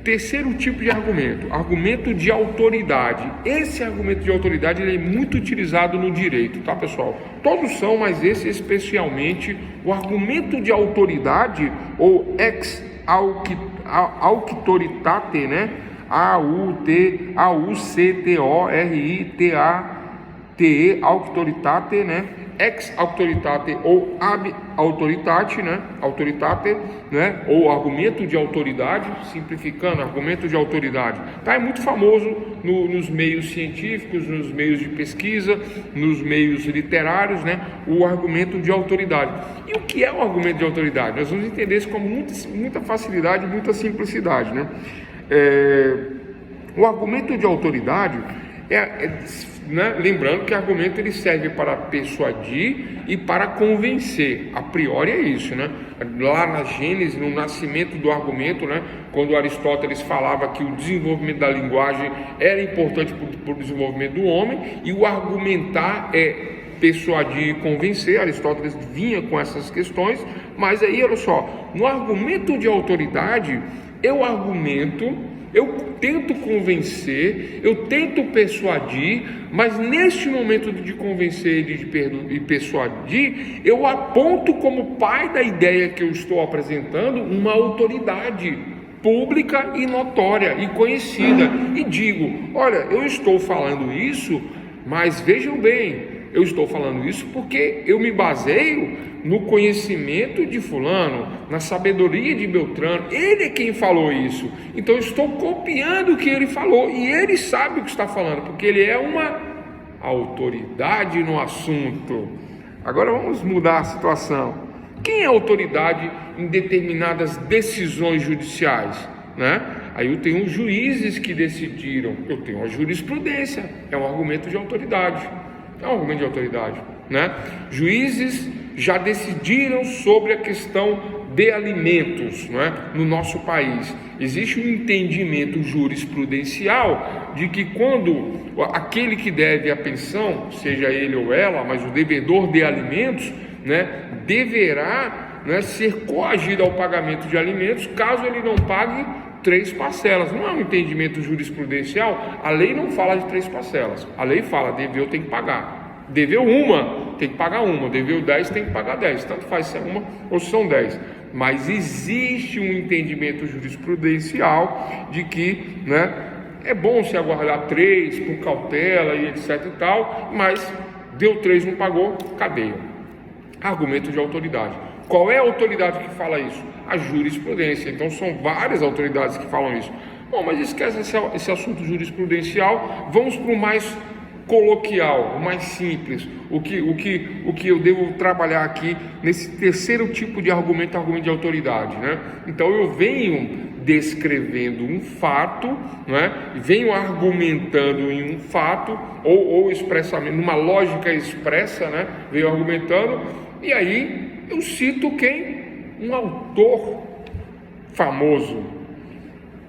Terceiro tipo de argumento, argumento de autoridade. Esse argumento de autoridade ele é muito utilizado no direito, tá, pessoal? Todos são, mas esse especialmente, o argumento de autoridade, ou ex auctoritate, né? auctoritate, auctoritate, né? Ex auctoritate ou ab autoritate, né? Autoritate, né? Ou argumento de autoridade, simplificando, argumento de autoridade. Tá? É muito famoso nos meios científicos, nos meios de pesquisa, nos meios literários, né? O argumento de autoridade. E o que é o argumento de autoridade? Nós vamos entender isso com muita facilidade, muita simplicidade, né? O argumento de autoridade né? Lembrando que o argumento ele serve para persuadir e para convencer. A priori é isso, né? Lá na Gênesis, no nascimento do argumento, né? Quando Aristóteles falava que o desenvolvimento da linguagem era importante para o desenvolvimento do homem, e o argumentar é persuadir e convencer. Aristóteles vinha com essas questões, mas aí, olha só, no argumento de autoridade, eu argumento, eu tento convencer, eu tento persuadir, mas neste momento de convencer e persuadir, eu aponto como pai da ideia que eu estou apresentando uma autoridade pública e notória e conhecida, e digo: olha, eu estou falando isso, mas vejam bem, eu estou falando isso porque eu me baseio no conhecimento de fulano, na sabedoria de Beltrano. Ele é quem falou isso, então eu estou copiando o que ele falou, e ele sabe o que está falando, porque ele é uma autoridade no assunto. Agora vamos mudar a situação. Quem é autoridade em determinadas decisões judiciais, né? Aí eu tenho os juízes que decidiram, eu tenho a jurisprudência, é um argumento de autoridade. É um argumento de autoridade, né? Juízes já decidiram sobre a questão de alimentos, né, no nosso país. Existe um entendimento jurisprudencial de que quando aquele que deve a pensão, seja ele ou ela, mas o devedor de alimentos, né, deverá, né, ser coagido ao pagamento de alimentos caso ele não pague 3 parcelas. Não é um entendimento jurisprudencial. A lei não fala de 3 parcelas. A lei fala: deveu, tem que pagar. Deveu uma, tem que pagar uma. Deveu 10, tem que pagar 10. Tanto faz se é uma ou se são 10. Mas existe um entendimento jurisprudencial de que, né, é bom se aguardar 3 com cautela e etc e tal, mas deu 3, não pagou, cadeia. Argumento de autoridade. Qual é a autoridade que fala isso? A jurisprudência. Então são várias autoridades que falam isso. Bom, mas esquece esse assunto jurisprudencial, vamos para o mais coloquial, o mais simples, o que eu devo trabalhar aqui nesse terceiro tipo de argumento, argumento de autoridade, né? Então eu venho descrevendo um fato, né? Venho argumentando em um fato, ou expressamente, numa lógica expressa, né? Venho argumentando, e aí eu cito quem? Um autor famoso.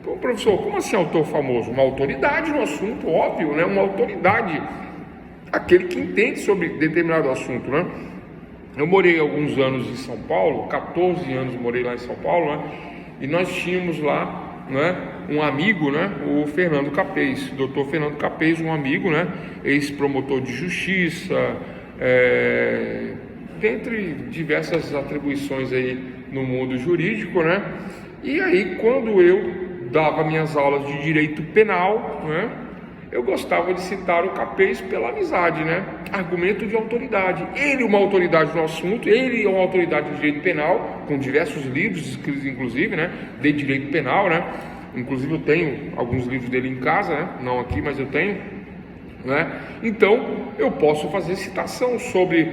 Pô, professor, como assim autor famoso? Uma autoridade no assunto, óbvio, né? Uma autoridade, aquele que entende sobre determinado assunto, né? Eu morei alguns anos em São Paulo, 14 anos morei lá em São Paulo, né? E nós tínhamos lá, né, um amigo, né? O Fernando Capês, doutor Fernando Capês, um amigo, né? Ex-promotor de justiça, dentre diversas atribuições aí no mundo jurídico, né? E aí, quando eu dava minhas aulas de direito penal, né, eu gostava de citar o Capês pela amizade, né? Argumento de autoridade. Ele é uma autoridade no assunto, ele é uma autoridade de direito penal, com diversos livros escritos, inclusive, né, de direito penal, né? Inclusive eu tenho alguns livros dele em casa, né? Não aqui, mas eu tenho, né? Então eu posso fazer citação sobre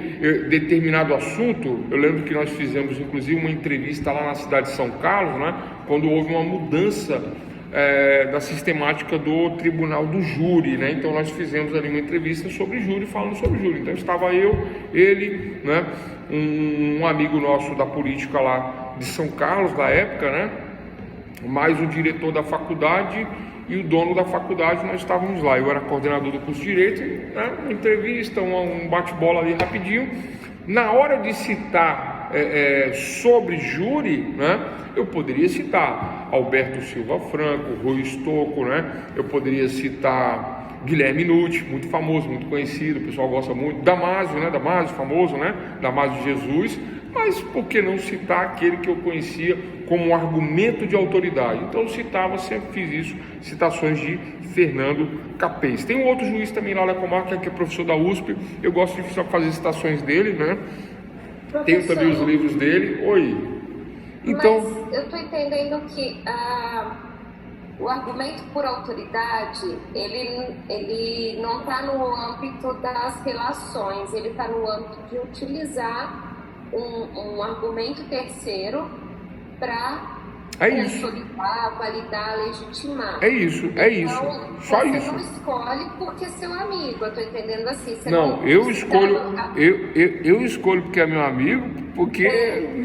determinado assunto. Eu lembro que nós fizemos inclusive uma entrevista lá na cidade de São Carlos, né? Quando houve uma mudança da sistemática do tribunal do júri, né? Então nós fizemos ali uma entrevista sobre júri, falando sobre júri. Então estava eu, ele, né? Um amigo nosso da política lá de São Carlos da época, né? Mais o diretor da faculdade e o dono da faculdade. Nós estávamos lá. Eu era coordenador do curso de Direito, né? Uma entrevista, um bate-bola ali rapidinho. Na hora de citar sobre júri, né? Eu poderia citar Alberto Silva Franco, Rui Stocco, né? Eu poderia citar Guilherme Nucci, muito famoso, muito conhecido, o pessoal gosta muito. Damásio, né? Damásio, famoso, né? Damásio Jesus. Mas por que não citar aquele que eu conhecia como um argumento de autoridade? Então eu citava, sempre fiz isso, citações de Fernando Capês. Tem um outro juiz também lá da comarca, que é professor da USP, eu gosto de fazer citações dele, né? Professor, tenho também os livros dele. Oi. Então, mas eu estou entendendo que o argumento por autoridade, ele não está no âmbito das relações, ele está no âmbito de utilizar um argumento terceiro para consolidar, validar, legitimar. É isso. Então, Só você isso. não escolhe porque é seu amigo, eu estou entendendo assim. Você Não, eu escolho, eu escolho porque é meu amigo, porque,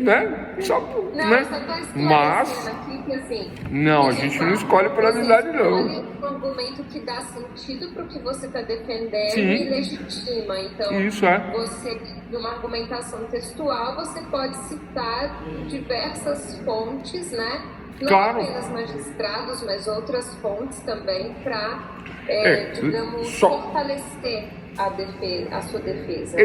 né? Só, não, né? eu só estou esclarecendo Mas, aqui que assim. não, a gente não escolhe pela amizade, não. Escolhe um argumento que dá sentido para o que você está defendendo Sim. e legitima. Então, Isso é. você, numa argumentação textual, você pode citar diversas fontes, né? Não Claro. apenas magistrados, mas outras fontes também para, digamos, só- fortalecer a sua defesa.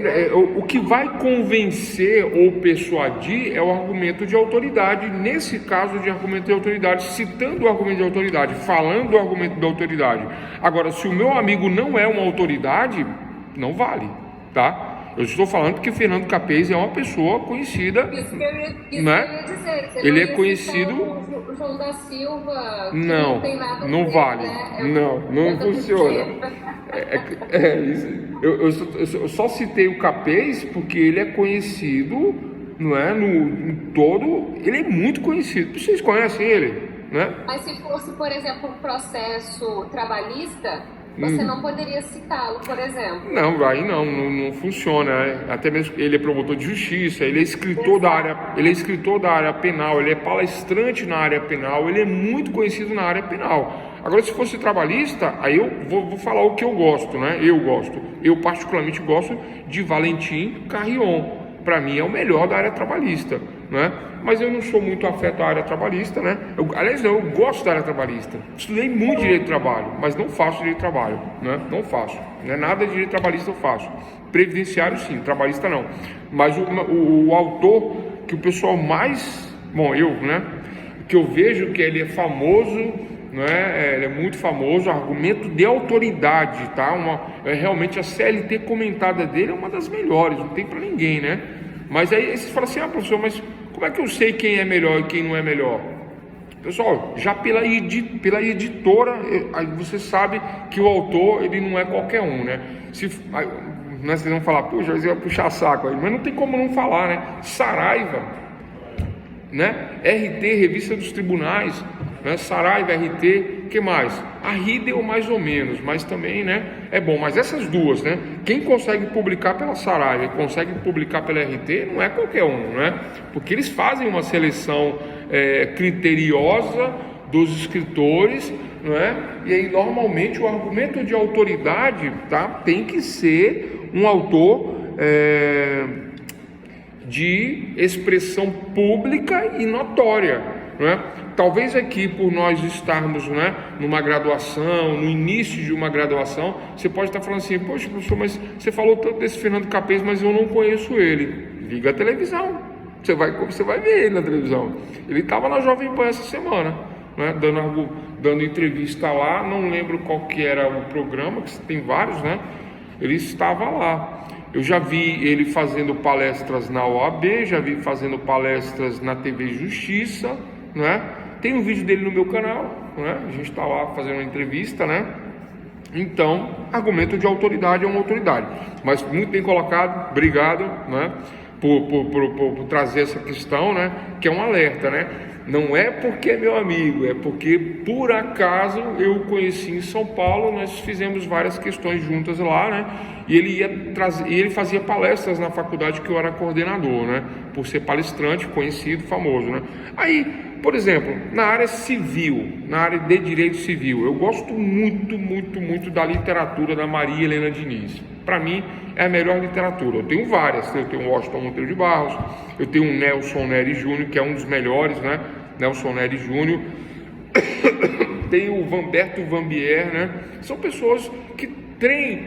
O que vai convencer ou persuadir é o argumento de autoridade. Nesse caso de argumento de autoridade, citando o argumento de autoridade, falando do argumento de autoridade. Agora, se o meu amigo não é uma autoridade, não vale, tá? Eu estou falando porque Fernando Capês é uma pessoa conhecida. Isso que eu ia Né? dizer. Você Ele não é ia conhecido. citar o João da Silva. Que Não, tem nada a não ver, vale. né? Não funciona. Eu só citei o Capês porque ele é conhecido, não é? No todo, ele é muito conhecido. Vocês conhecem ele, né? Mas se fosse, por exemplo, um processo trabalhista, você não poderia citá-lo, por exemplo. Não, aí não funciona. Até mesmo ele é promotor de justiça, ele é escritor da área penal, ele é palestrante na área penal, ele é muito conhecido na área penal. Agora, se fosse trabalhista, aí eu vou falar o que eu gosto, né? Eu particularmente gosto de Valentim Carrion. Para mim é o melhor da área trabalhista, né? Mas eu não sou muito afeto à área trabalhista, né? Eu gosto da área trabalhista. Estudei muito direito de trabalho, mas não faço direito de trabalho, né? Não faço. Não é nada de direito trabalhista eu faço. Previdenciário sim, trabalhista não. Mas o autor que o pessoal mais, né? Que eu vejo que ele é famoso, né? Ele é muito famoso, argumento de autoridade, tá? Realmente a CLT comentada dele é uma das melhores, não tem para ninguém, né? Mas aí você fala assim, professor, mas como é que eu sei quem é melhor e quem não é melhor? Pessoal, já pela editora, aí você sabe que o autor, ele não é qualquer um, né? Vocês vão falar, puxa, você vai puxar saco aí, mas não tem como não falar, né? Saraiva, né? RT, Revista dos Tribunais, né? Saraiva, RT, que mais? A Ridel mais ou menos, mas também, né? É bom, mas essas duas, né? Quem consegue publicar pela Saraiva e consegue publicar pela RT não é qualquer um, né? Porque eles fazem uma seleção criteriosa dos escritores, não é? E aí normalmente o argumento de autoridade, tá? Tem que ser um autor de expressão pública e notória, não é? Talvez aqui, por nós estarmos, né, numa graduação, no início de uma graduação, você pode estar falando assim, poxa, professor, mas você falou tanto desse Fernando Capês, mas eu não conheço ele. Liga a televisão, você vai ver ele na televisão. Ele estava na Jovem Pan essa semana, né, dando entrevista lá, não lembro qual que era o programa, que tem vários, né? Ele estava lá. Eu já vi ele fazendo palestras na OAB, já vi fazendo palestras na TV Justiça, né? Tem um vídeo dele no meu canal, né? A gente está lá fazendo uma entrevista, né? Então, argumento de autoridade é uma autoridade. Mas muito bem colocado, obrigado, né? Por trazer essa questão, né? Que é um alerta, né? Não é porque é meu amigo, é porque por acaso eu o conheci em São Paulo, nós fizemos várias questões juntas lá, né? E ele fazia palestras na faculdade que eu era coordenador, né? Por ser palestrante, conhecido, famoso, né? Aí Por exemplo, na área civil, na área de direito civil, eu gosto muito da literatura da Maria Helena Diniz. Para mim, é a melhor literatura. Eu tenho várias, eu tenho o Washington Monteiro de Barros, eu tenho o Nelson Neri Júnior, que é um dos melhores, né? Nelson Neri Júnior. Tem o Vanberto Vanbier, né? São pessoas que têm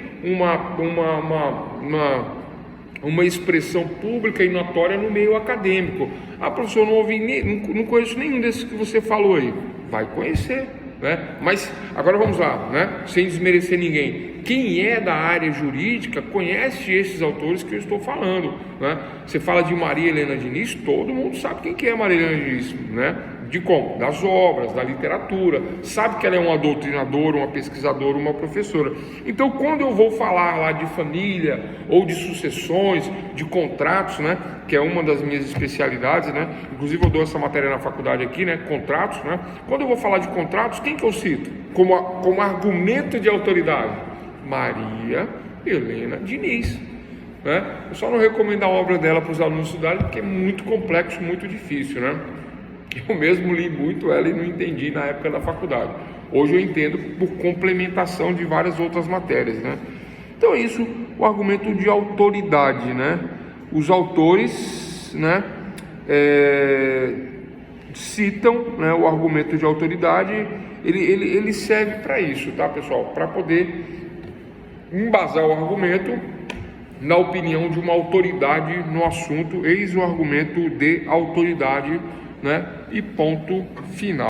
uma expressão pública e notória no meio acadêmico. Ah, professor, não conheço nenhum desses que você falou aí. Vai conhecer, né? Mas agora vamos lá, né? Sem desmerecer ninguém. Quem é da área jurídica conhece esses autores que eu estou falando, né? Você fala de Maria Helena Diniz, todo mundo sabe quem que é Maria Helena Diniz, né? De como? Das obras, da literatura, sabe que ela é uma doutrinadora, uma pesquisadora, uma professora. Então, quando eu vou falar lá de família, ou de sucessões, de contratos, né, que é uma das minhas especialidades, né, inclusive eu dou essa matéria na faculdade aqui, né, contratos, né, quando eu vou falar de contratos, quem que eu cito? Como argumento de autoridade? Maria Helena Diniz. Né? Eu só não recomendo a obra dela para os alunos estudarem, porque é muito complexo, muito difícil, né? Eu mesmo li muito ela e não entendi na época da faculdade. Hoje eu entendo por complementação de várias outras matérias, né? Então é isso, o argumento de autoridade, né? Os autores, né, citam, né, o argumento de autoridade, ele serve para isso, tá, pessoal? Para poder embasar o argumento na opinião de uma autoridade no assunto. Eis o argumento de autoridade, né? E ponto final.